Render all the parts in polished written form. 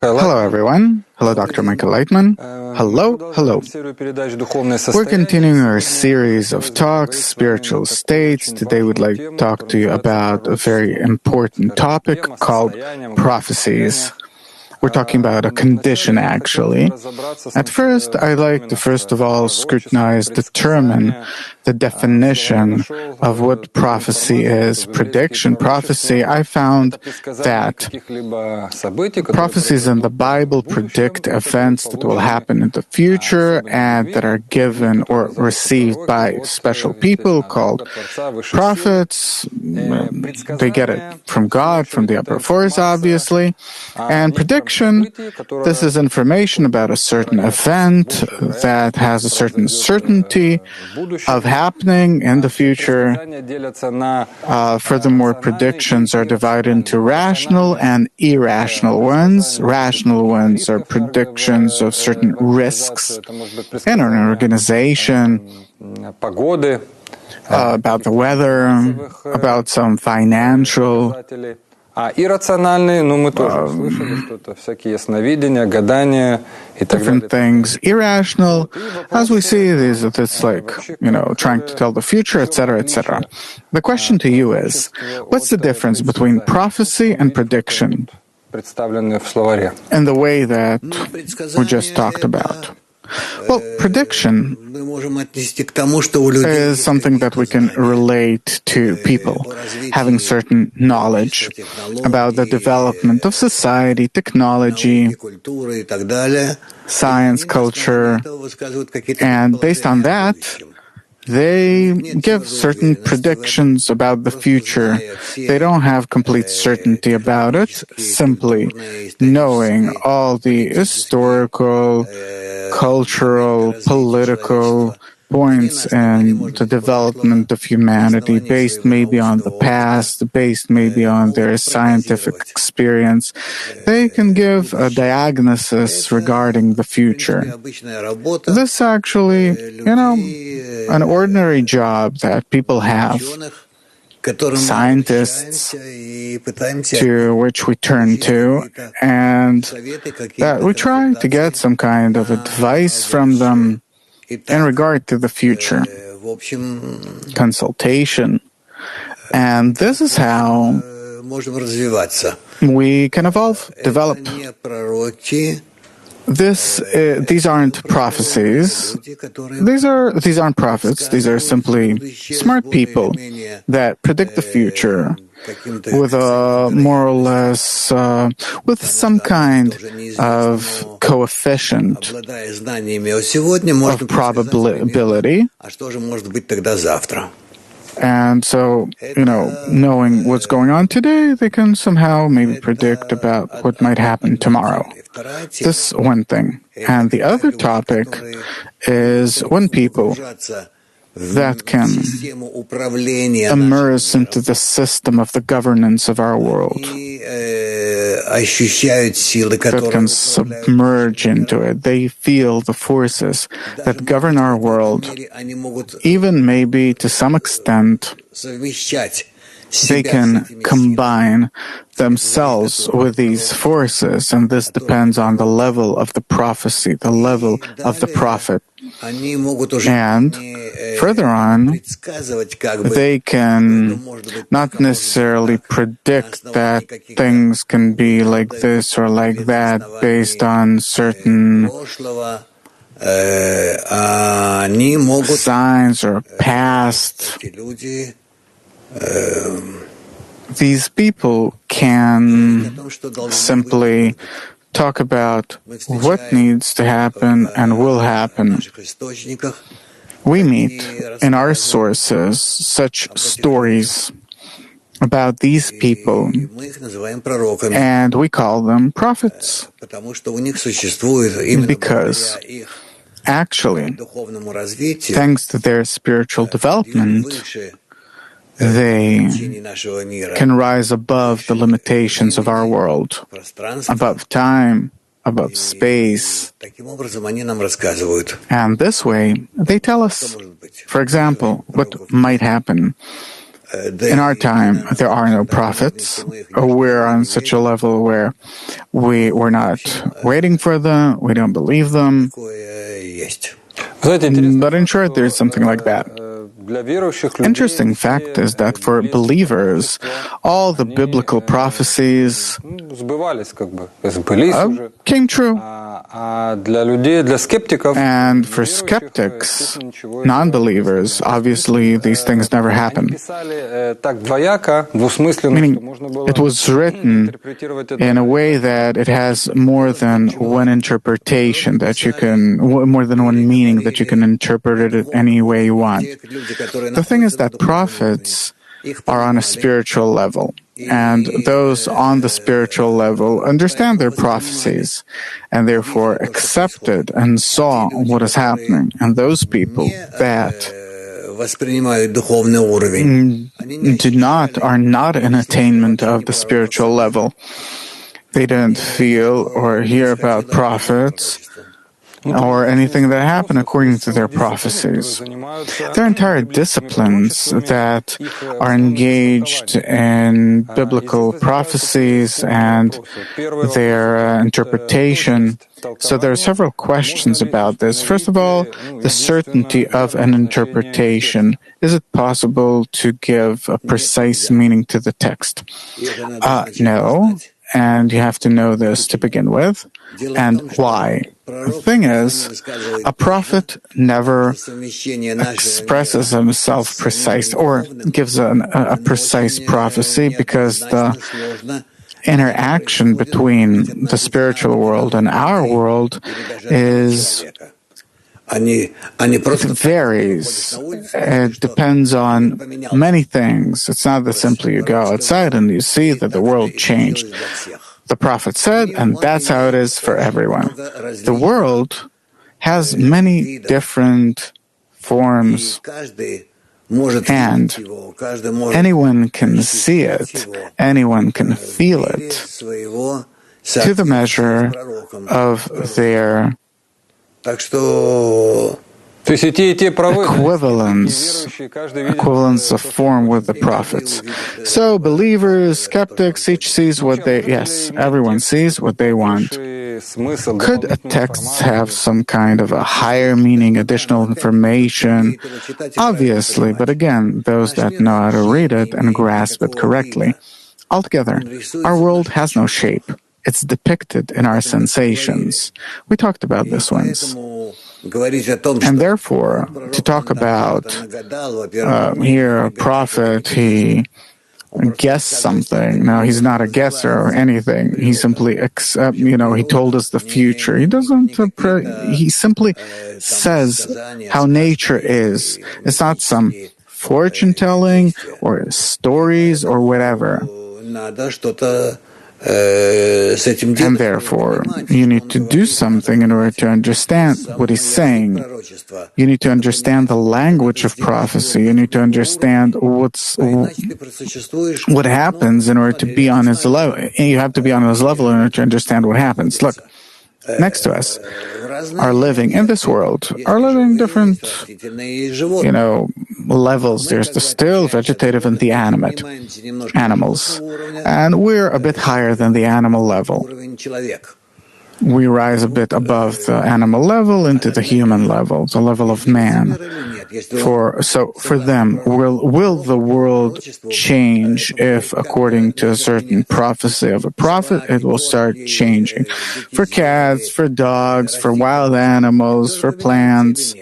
Hello, everyone. Hello, Dr. Michael Laitman. Hello. We're continuing our series of talks, spiritual states. Today we'd like to talk to you about a very important topic called prophecies. We're talking about a condition, actually. At first, I'd like to first of all scrutinize, determine the definition of what prophecy is. Prediction, prophecy. I found that prophecies in the Bible predict events that will happen in the future and that are given or received by special people called prophets. They get it from God, from the upper force, obviously. And prediction, this is information about a certain event that has a certain certainty of happening in the future. Furthermore, predictions are divided into rational and irrational ones. Rational ones are predictions of certain risks in an organization, about the weather, about some financial different things. Irrational, as we see, is that it's like, trying to tell the future, etc., etc. The question to you is, what's the difference between prophecy and prediction in the way that we just talked about? Well, prediction is something that we can relate to people having certain knowledge about the development of society, technology, science, culture, and based on that, they give certain predictions about the future. They don't have complete certainty about it, simply knowing all the historical, cultural, political points in the development of humanity, based maybe on the past, based maybe on their scientific experience. They can give a diagnosis regarding the future. This actually, an ordinary job that people have, scientists to which we turn to, and that we try to get some kind of advice from them in regard to the future, consultation. And this is how we can develop. These aren't prophecies. These aren't prophets. These are simply smart people that predict the future with a more or less, with some kind of coefficient of probability. And so, knowing what's going on today, they can somehow maybe predict about what might happen tomorrow. This one thing. And the other topic is when people that can immerse into the system of the governance of our world, that can submerge into it. They feel the forces that govern our world, even maybe to some extent they can combine themselves with these forces, and this depends on the level of the prophecy, the level of the prophet. And further on, they can not necessarily predict that things can be like this or like that based on certain signs or past. These people can simply talk about what needs to happen and will happen. We meet in our sources such stories about these people, and we call them prophets, because actually, thanks to their spiritual development, they can rise above the limitations of our world, above time, above space. And this way, they tell us, for example, what might happen. In our time, there are no prophets. We're on such a level where we're not waiting for them, we don't believe them. But in short, there's something like that. Interesting fact is that for believers, all the biblical prophecies came true. And for skeptics, non-believers, obviously these things never happen. Meaning, it was written in a way that it has more than one interpretation, that you can, more than one meaning, that you can interpret it any way you want. The thing is that prophets are on a spiritual level, and those on the spiritual level understand their prophecies, and therefore accepted and saw what is happening. And those people that are not in attainment of the spiritual level, they didn't feel or hear about prophets or anything that happened according to their prophecies. There are entire disciplines that are engaged in biblical prophecies and their interpretation. So there are several questions about this. First of all, the certainty of an interpretation. Is it possible to give a precise meaning to the text? No. And you have to know this to begin with. And why? The thing is, a prophet never expresses himself precise or gives a precise prophecy, because the interaction between the spiritual world and our world it varies. It depends on many things. It's not that simply you go outside and you see that the world changed. The prophet said, and that's how it is for everyone. The world has many different forms, and anyone can see it, anyone can feel it, to the measure of their equivalence of form with the prophets. So believers, skeptics, each sees what everyone sees what they want. Could a text have some kind of a higher meaning, additional information? Obviously, but again, those that know how to read it and grasp it correctly. Altogether, our world has no shape. It's depicted in our sensations. We talked about this once. And therefore, to talk about here a prophet, he guessed something. Now, he's not a guesser or anything. He simply he told us the future. He doesn't, he simply says how nature is. It's not some fortune telling or stories or whatever. And therefore, you need to do something in order to understand what he's saying. You need to understand the language of prophecy. You need to understand what happens in order to be on his level. You have to be on his level in order to understand what happens. Look, next to us are living in this world, are living different, levels. There's the still, vegetative, and the animate animals. And we're a bit higher than the animal level. We rise a bit above the animal level into the human level, the level of man. For them, will the world change if, according to a certain prophecy of a prophet, it will start changing? For cats, for dogs, for wild animals, for plants,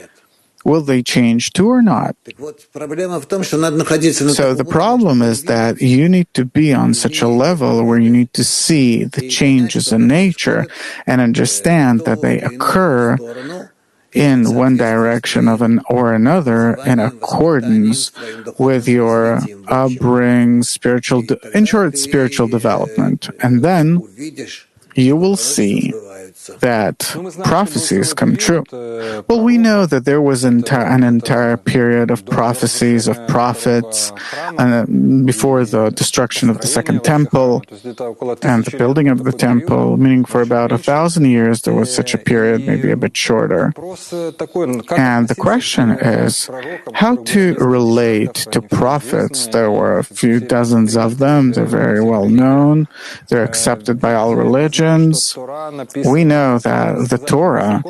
will they change too or not? So the problem is that you need to be on such a level where you need to see the changes in nature and understand that they occur in one direction or another in accordance with your upbringing, spiritual development. And then you will see that prophecies come true? Well, we know that there was an entire period of prophecies of prophets before the destruction of the Second Temple and the building of the temple, meaning for about 1,000 years there was such a period, maybe a bit shorter. And the question is how to relate to prophets. There were a few dozens of them. They're very well known. They're accepted by all religions. We know that the Torah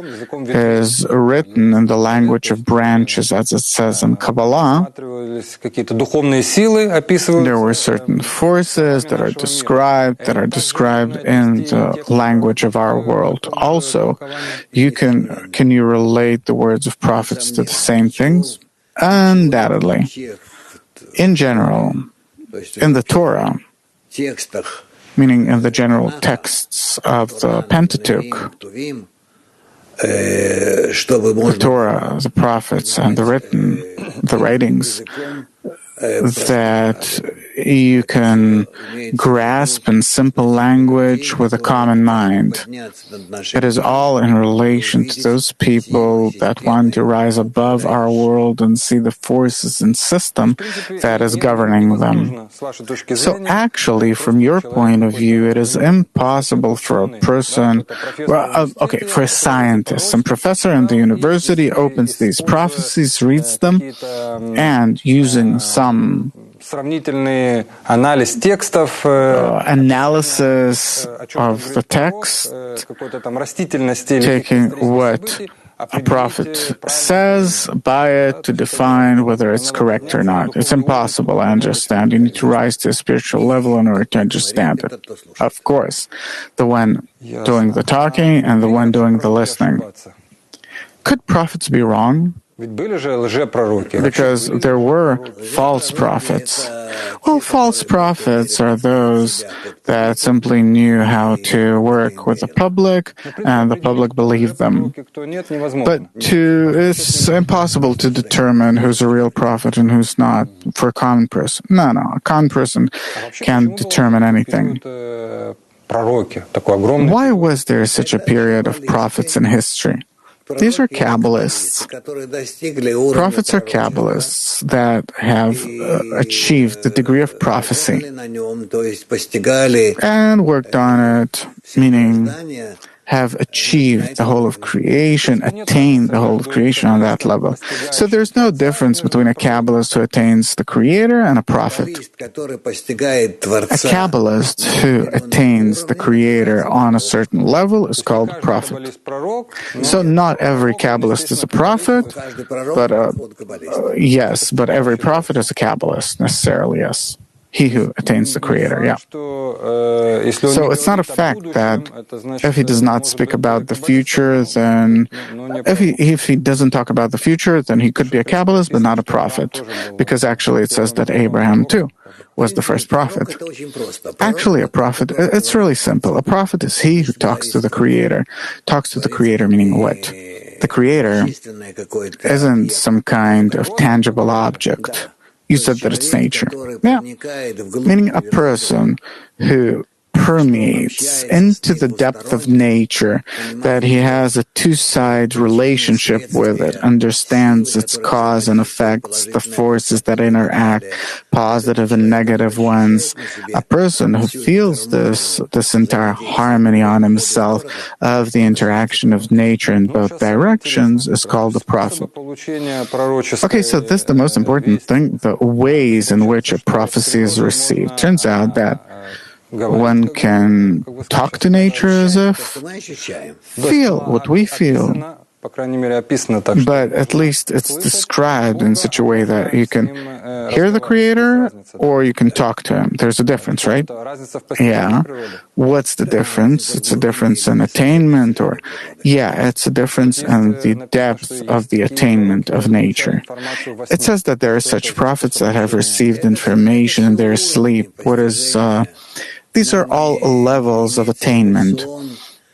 is written in the language of branches, as it says in Kabbalah. There were certain forces that are described in the language of our world. Also, can you relate the words of prophets to the same things? Undoubtedly. In general, in the Torah, meaning in the general texts of the Pentateuch, the Torah, the prophets, and the writings that you can grasp in simple language with a common mind. It is all in relation to those people that want to rise above our world and see the forces and system that is governing them. So actually, from your point of view, it is impossible for a person, for a scientist. Some professor in the university opens these prophecies, reads them, and using some analysis of the text, taking what a prophet says, by it to define whether it's correct or not. It's impossible, I understand. You need to rise to a spiritual level in order to understand it. Of course, the one doing the talking and the one doing the listening. Could prophets be wrong? Because there were false prophets. Well, false prophets are those that simply knew how to work with the public, and the public believed them. But it's impossible to determine who's a real prophet and who's not for a common person. No, a common person can't determine anything. Why was there such a period of prophets in history? These are Kabbalists. Prophets are Kabbalists that have achieved the degree of prophecy and worked on it, meaning have achieved the whole of creation, attained the whole of creation on that level. So there's no difference between a Kabbalist who attains the Creator and a prophet. A Kabbalist who attains the Creator on a certain level is called a prophet. So not every Kabbalist is a prophet, but but every prophet is a Kabbalist, necessarily, yes. He who attains the Creator, yeah. So it's not a fact that if he does not speak about the future, then if he doesn't talk about the future, then he could be a Kabbalist, but not a prophet. Because actually it says that Abraham too was the first prophet. Actually, a prophet, it's really simple. A prophet is he who talks to the Creator. Talks to the Creator meaning what? The Creator isn't some kind of tangible object. You said that it's nature. Yeah. Meaning a person who permeates into the depth of nature, that he has a two-sided relationship with it, understands its cause and effects, the forces that interact, positive and negative ones. A person who feels this entire harmony on himself of the interaction of nature in both directions is called a prophet. Okay, so this is the most important thing, the ways in which a prophecy is received. Turns out that one can talk to nature as if, feel what we feel, but at least it's described in such a way that you can hear the Creator or you can talk to Him. There's a difference, right? Yeah. What's the difference? It's a difference in attainment, it's a difference in the depth of the attainment of nature. It says that there are such prophets that have received information in their sleep. These are all levels of attainment.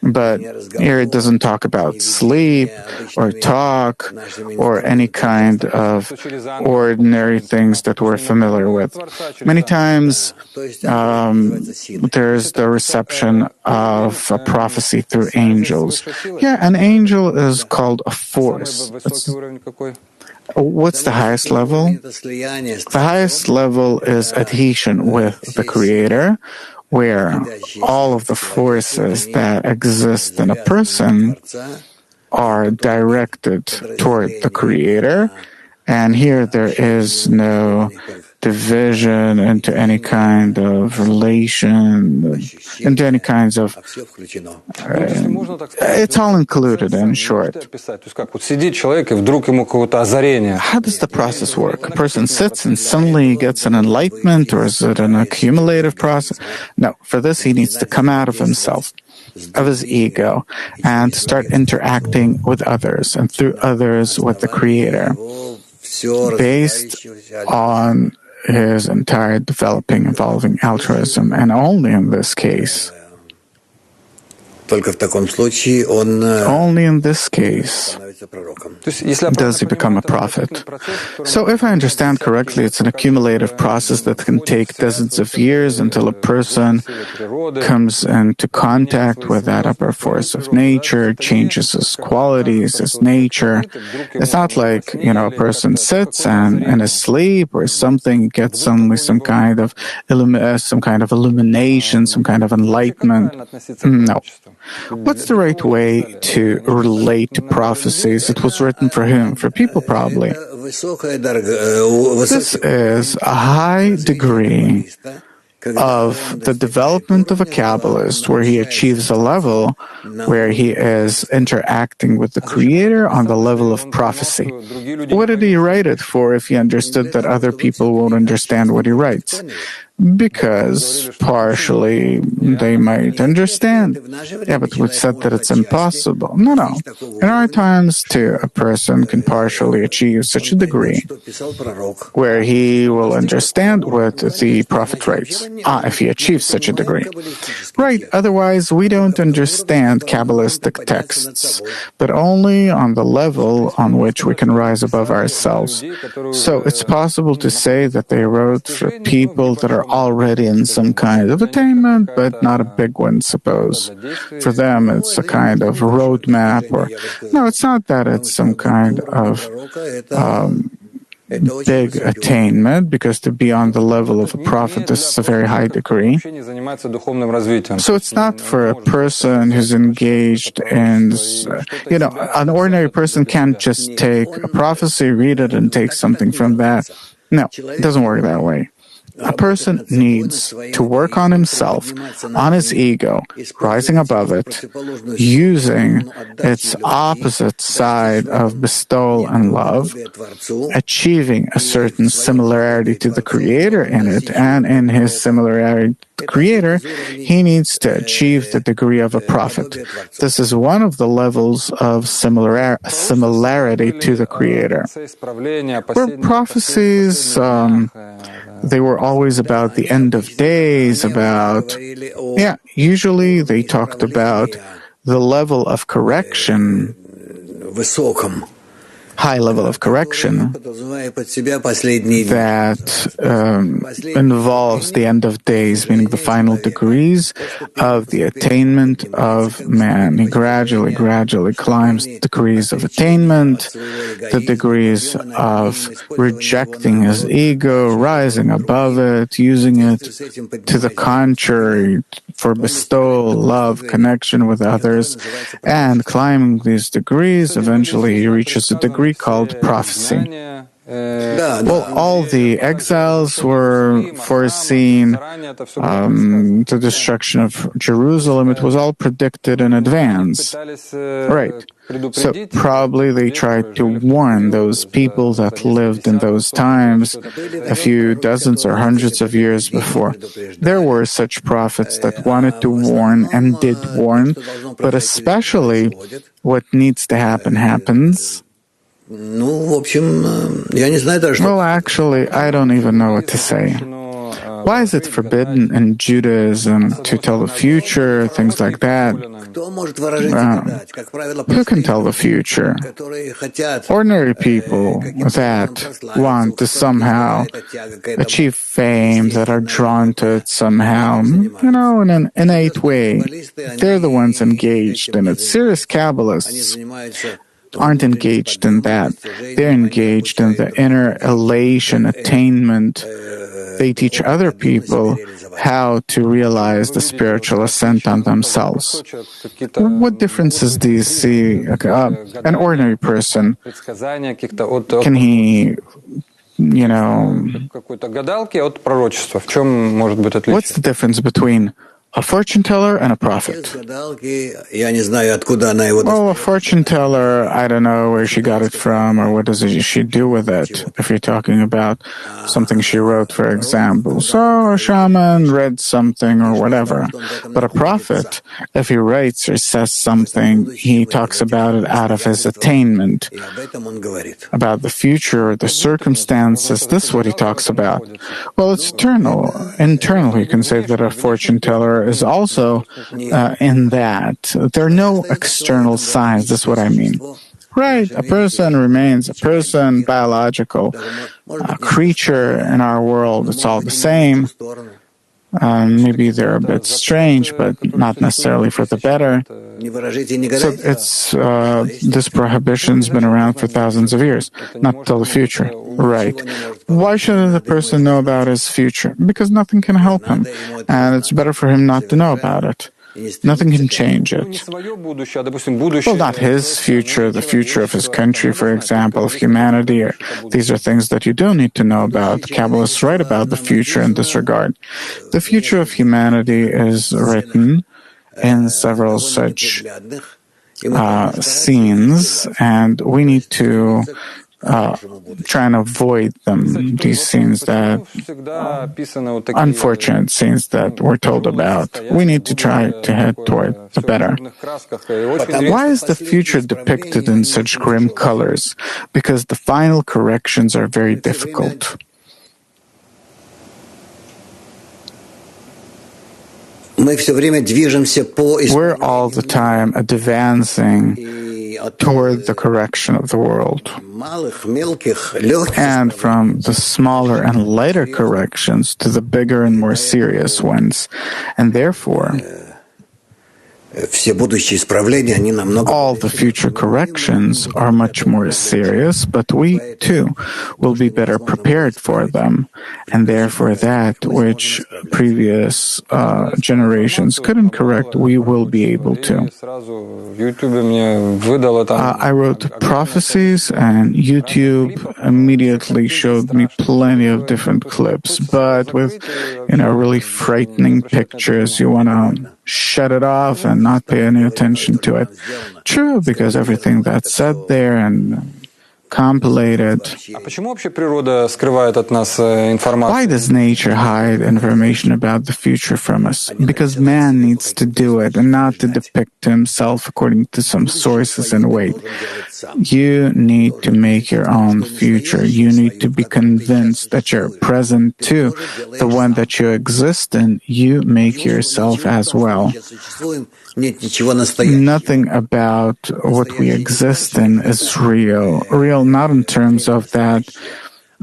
But here it doesn't talk about sleep or talk or any kind of ordinary things that we're familiar with. Many times there's the reception of a prophecy through angels. Yeah, an angel is called a force. What's the highest level? The highest level is adhesion with the Creator, where all of the forces that exist in a person are directed toward the Creator, and here there is no division into any kind of relation, into any kinds of... it's all included, in short. How does the process work? A person sits and suddenly gets an enlightenment, or is it an accumulative process? No, for this he needs to come out of himself, of his ego, and start interacting with others, and through others with the Creator, based on his entire evolving altruism, and only in this case. Only in this case does he become a prophet. So if I understand correctly, it's an accumulative process that can take dozens of years until a person comes into contact with that upper force of nature, changes his qualities, his nature. It's not like, a person sits and in his sleep or something gets suddenly some kind of illumination, some kind of enlightenment. No. What's the right way to relate to prophecies? It was written for whom? For people, probably. This is a high degree of the development of a Kabbalist, where he achieves a level where he is interacting with the Creator on the level of prophecy. What did he write it for if he understood that other people won't understand what he writes? Because partially they might understand. Yeah, but we said that it's impossible. No. In our times, too, a person can partially achieve such a degree where he will understand what the prophet writes. If he achieves such a degree. Right, otherwise we don't understand Kabbalistic texts, but only on the level on which we can rise above ourselves. So it's possible to say that they wrote for people that are already in some kind of attainment, but not a big one, suppose. For them, it's a kind of roadmap, or... No, it's not that it's some kind of big attainment, because to be on the level of a prophet, this is a very high degree. So it's not for a person who's engaged in, an ordinary person can't just take a prophecy, read it, and take something from that. No, it doesn't work that way. A person needs to work on himself, on his ego, rising above it, using its opposite side of bestowal and love, achieving a certain similarity to the Creator in it, and in his similarity to the Creator, he needs to achieve the degree of a prophet. This is one of the levels of similarity to the Creator. Where prophecies... they were always about the end of days, usually they talked about the level of correction, high level of correction that involves the end of days, meaning the final degrees of the attainment of man. He gradually climbs the degrees of attainment, the degrees of rejecting his ego, rising above it, using it to the contrary for bestowal, love, connection with others, and climbing these degrees, eventually he reaches a degree called prophecy. Well, all the exiles were foreseen, the destruction of Jerusalem. It was all predicted in advance. Right. So probably they tried to warn those people that lived in those times a few dozens or hundreds of years before. There were such prophets that wanted to warn and did warn, but especially what needs to happen happens. Well, actually, I don't even know what to say. Why is it forbidden in Judaism to tell the future, things like that? Who can tell the future? Ordinary people that want to somehow achieve fame, that are drawn to it somehow, in an innate way. They're the ones engaged in it. Serious Kabbalists aren't engaged in that. They're engaged in the inner elation, attainment. They teach other people how to realize the spiritual ascent on themselves. What differences do you see? An ordinary person, can he, what's the difference between a fortune teller and a prophet? Well, a fortune teller, I don't know where she got it from or what does she do with it, if you're talking about something she wrote, for example. So a shaman read something or whatever. But a prophet, if he writes or says something, he talks about it out of his attainment, about the future or the circumstances. This is what he talks about. Well, it's eternal. Internal, you can say that a fortune teller is also in that. There are no external signs, that's what I mean. Right, a person remains a person, biological creature in our world. It's all the same. Maybe they're a bit strange, but not necessarily for the better. So this prohibition's been around for thousands of years, not till the future. Right. Why shouldn't the person know about his future? Because nothing can help him, and it's better for him not to know about it. Nothing can change it. Well, not his future, the future of his country, for example, of humanity. These are things that you do need to know about. The Kabbalists write about the future in this regard. The future of humanity is written in several such scenes, and we need to try and avoid them, these scenes that, unfortunate scenes that we're told about. We need to try to head toward the better. Why is the future depicted in such grim colors? Because the final corrections are very difficult. We're all the time advancing toward the correction of the world. And from the smaller and lighter corrections to the bigger and more serious ones. And therefore, all the future corrections are much more serious, but we, too, will be better prepared for them. And therefore that which previous generations couldn't correct, we will be able to. I wrote Prophecies, and YouTube immediately showed me plenty of different clips, but with, really frightening pictures. You want to shut it off and not pay any attention to it. True, because everything that's said there and compilated. Why does nature hide information about the future from us? Because man needs to do it and not to depict himself according to some sources and weight. You need to make your own future. You need to be convinced that your present too, the one that you exist in, you make yourself as well. Nothing about what we exist in is real. Real not in terms of that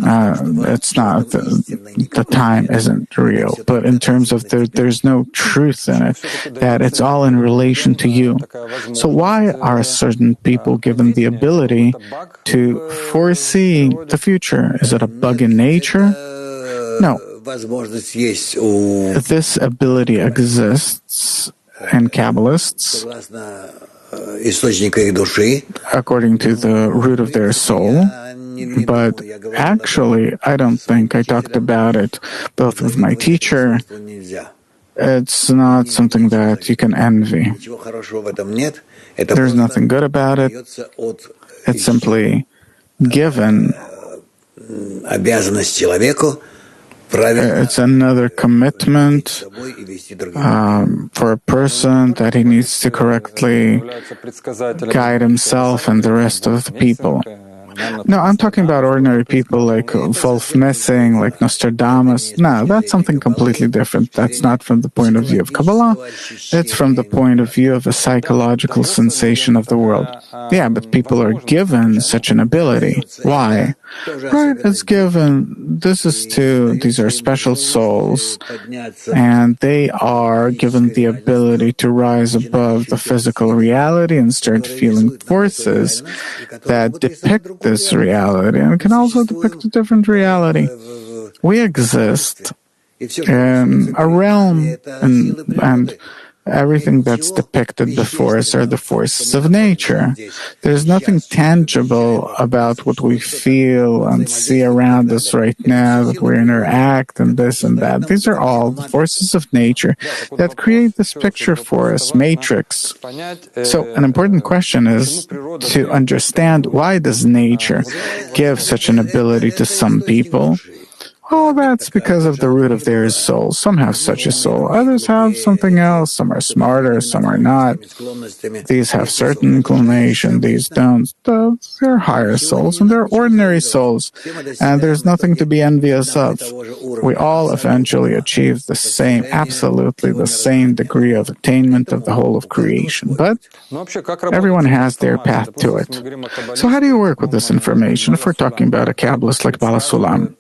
it's not, the time isn't real, but in terms of there's no truth in it, that it's all in relation to you. So why are certain people given the ability to foresee the future? Is it a bug in nature? No. This ability exists in Kabbalists according to the root of their soul. But actually, I don't think I talked about it both with my teacher. It's not something that you can envy. There's nothing good about it. It's simply given. It's another commitment for a person that he needs to correctly guide himself and the rest of the people. No, I'm talking about ordinary people like Wolf Messing, like Nostradamus. No, that's something completely different. That's not from the point of view of Kabbalah. It's from the point of view of a psychological sensation of the world. Yeah, but people are given such an ability. Why? Right, it's given. These are special souls, and they are given the ability to rise above the physical reality and start feeling forces that depict this reality, and can also depict a different reality. We exist in a realm, and everything that's depicted before us are the forces of nature. There's nothing tangible about what we feel and see around us right now, that we interact and this and that. These are all the forces of nature that create this picture for us, matrix. So an important question is to understand, why does nature give such an ability to some people? Oh, that's because of the root of their soul. Some have such a soul. Others have something else. Some are smarter, some are not. These have certain inclination, these don't. They're higher souls, and they're ordinary souls. And there's nothing to be envious of. We all eventually achieve the same, absolutely the same degree of attainment of the whole of creation. But everyone has their path to it. So how do you work with this information? If we're talking about a Kabbalist like Bala Sulam,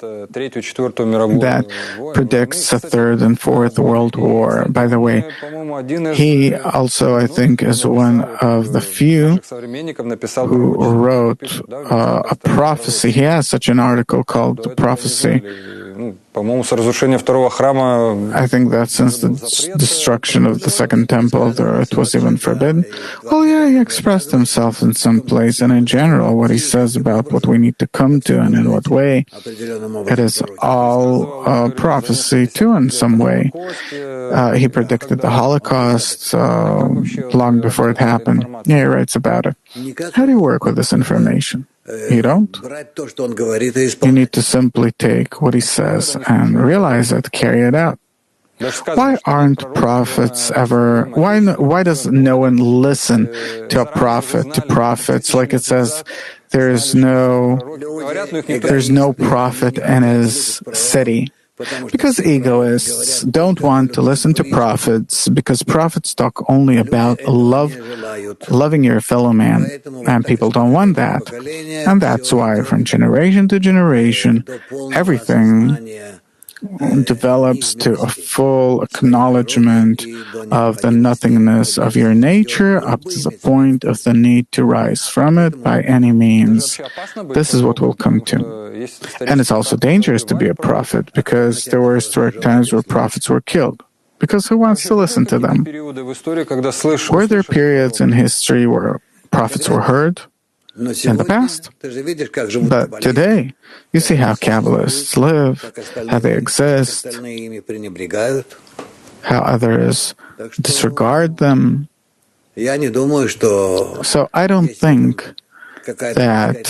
that predicts a Third and Fourth World War. By the way, he also, I think, is one of the few who wrote a prophecy. He has such an article called Prophecy. I think that since the destruction of the Second Temple, the earth was even forbidden. Well, yeah, he expressed himself in some place, and in general, what he says about what we need to come to and in what way, it is all prophecy too in some way. He predicted the Holocaust long before it happened. Yeah, he writes about it. How do you work with this information? You don't. You need to simply take what he says and realize it, carry it out. Why aren't prophets ever? Why does no one listen to a prophet, to prophets? Like it says, there's no prophet in his city. Because egoists don't want to listen to prophets, because prophets talk only about loving your fellow man, and people don't want that. And that's why from generation to generation, everything develops to a full acknowledgement of the nothingness of your nature up to the point of the need to rise from it by any means. This is what we'll come to. And it's also dangerous to be a prophet, because there were historic times where prophets were killed. Because who wants to listen to them? Were there periods in history where prophets were heard? In the past. But today, you see how Kabbalists live, how they exist, how others disregard them. So I don't think that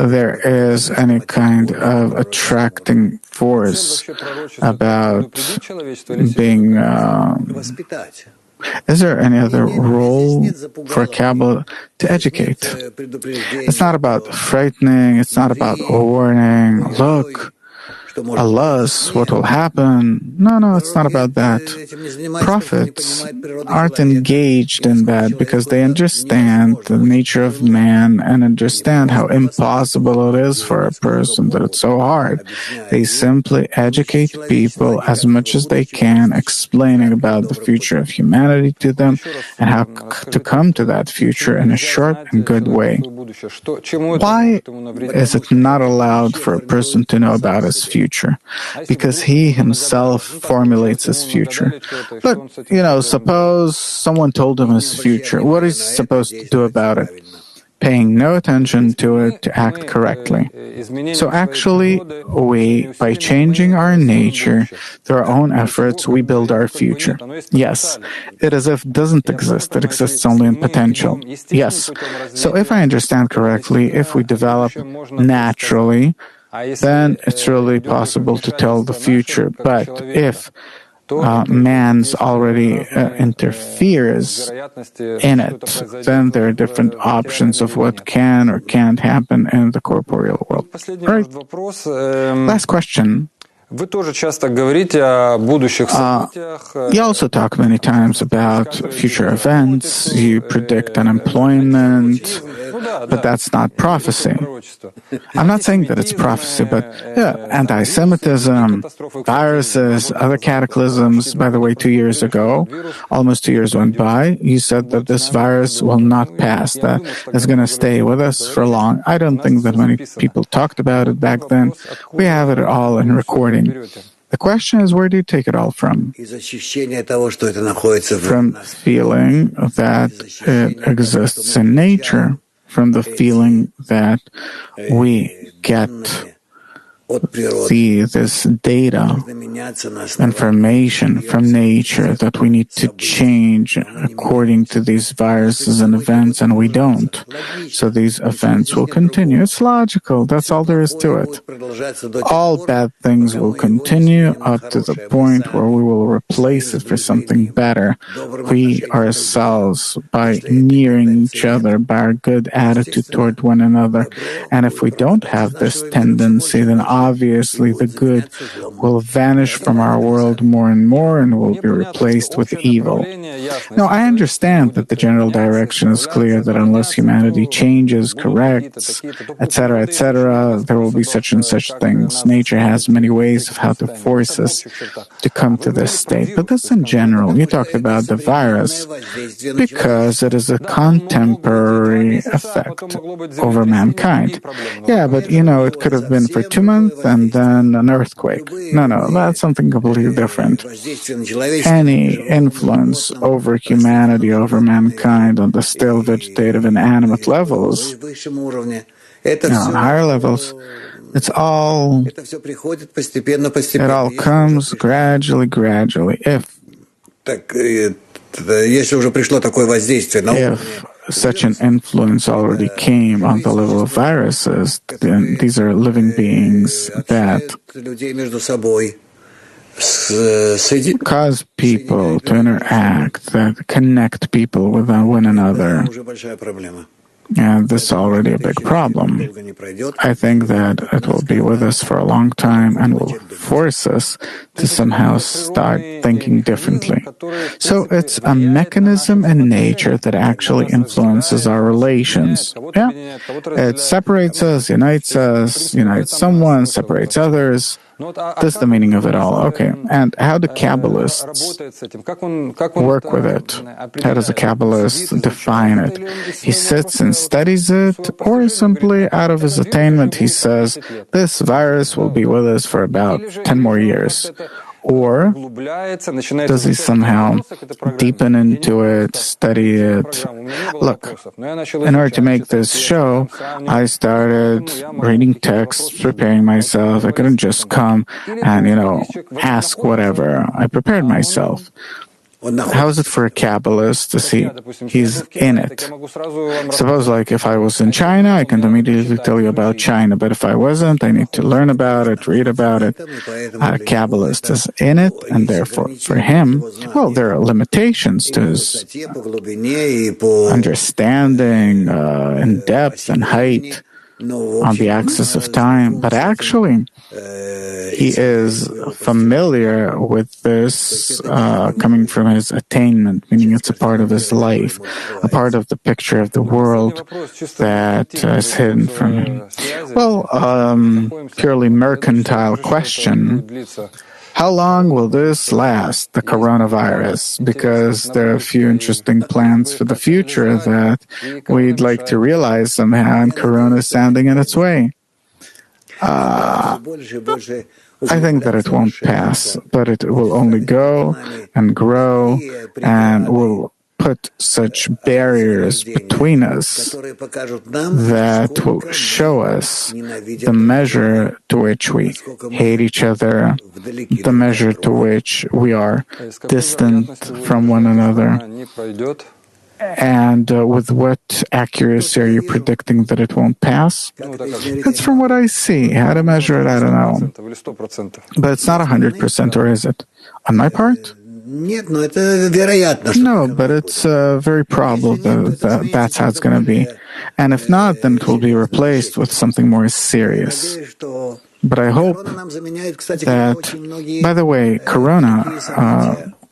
there is any kind of attracting force about being is there any other role for Kabbalah? To educate. It's not about frightening, it's not about warning. Look, alas, what will happen? No, it's not about that. Prophets aren't engaged in that because they understand the nature of man and understand how impossible it is for a person, that it's so hard. They simply educate people as much as they can, explaining about the future of humanity to them and how to come to that future in a short and good way. Why is it not allowed for a person to know about his future? Because he himself formulates his future. But, suppose someone told him his future. What is he supposed to do about it? Paying no attention to it, to act correctly. So actually, by changing our nature, through our own efforts, we build our future. Yes, it is if it doesn't exist. It exists only in potential. Yes. So if I understand correctly, if we develop naturally, then it's really possible to tell the future. But if man's already interferes in it, then there are different options of what can or can't happen in the corporeal world. Right? Last question. You also talk many times about future events, you predict unemployment, but that's not prophecy. I'm not saying that it's prophecy, but anti-Semitism, viruses, other cataclysms. By the way, 2 years ago, almost 2 years went by, you said that this virus will not pass, that it's going to stay with us for long. I don't think that many people talked about it back then. We have it all in recording. The question is, where do you take it all from? From feeling that it exists in nature, from the feeling that we get this data, information from nature that we need to change according to these viruses and events, and we don't. So these events will continue. It's logical. That's all there is to it. All bad things will continue up to the point where we will replace it for something better. We ourselves, by nearing each other, by our good attitude toward one another. And if we don't have this tendency, then obviously the good will vanish from our world more and more and will be replaced with evil. Now, I understand that the general direction is clear, that unless humanity changes, corrects, etc., there will be such and such things. Nature has many ways of how to force us to come to this state. But that's in general. You talked about the virus because it is a contemporary effect over mankind. Yeah, but it could have been for 2 months and then an earthquake. No, that's something completely different. Any influence over humanity, over mankind on the still vegetative and animate levels, on higher levels, it all comes gradually. If such an influence already came on the level of viruses, then these are living beings that cause people to interact, that connect people with one another. And this is already a big problem. I think that it will be with us for a long time and will force us to somehow start thinking differently. So it's a mechanism in nature that actually influences our relations. Yeah, it separates us, unites someone, separates others. That's the meaning of it all. Okay, and how do Kabbalists work with it? How does a Kabbalist define it? He sits and studies it, or simply out of his attainment he says, this virus will be with us for about 10 more years. Or does he somehow deepen into it, study it? Look, in order to make this show, I started reading texts, preparing myself. I couldn't just come and, ask whatever. I prepared myself. How is it for a Kabbalist to see he's in it? Suppose, if I was in China, I can immediately tell you about China, but if I wasn't, I need to learn about it, read about it. A Kabbalist is in it, and therefore, for him, there are limitations to his understanding in depth and height on the axis of time, but actually, he is familiar with this coming from his attainment, meaning it's a part of his life, a part of the picture of the world that is hidden from him. Purely mercantile question. How long will this last, the coronavirus? Because there are a few interesting plans for the future that we'd like to realize somehow, and Corona is sounding in its way. I think that it won't pass, but it will only go and grow and will put such barriers between us that will show us the measure to which we hate each other, the measure to which we are distant from one another. And with what accuracy are you predicting that it won't pass? It's from what I see. How to measure it, I don't know. But it's not 100%, or is it? On my part? No, but it's very probable that that's how it's going to be. And if not, then it will be replaced with something more serious. But I hope that, by the way, Corona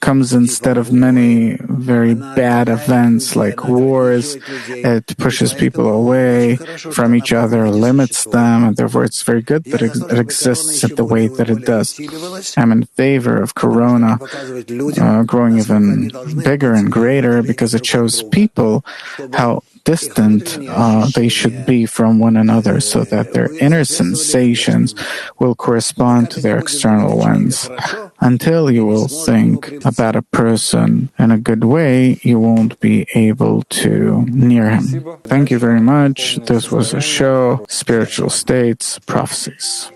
comes instead of many very bad events like wars. It pushes people away from each other, limits them, and therefore it's very good that it exists in the way that it does. I'm in favor of Corona growing even bigger and greater because it shows people how distant they should be from one another so that their inner sensations will correspond to their external ones. Until you will think about a person in a good way, you won't be able to near him. Thank you very much. This was a show, Spiritual States, Prophecies.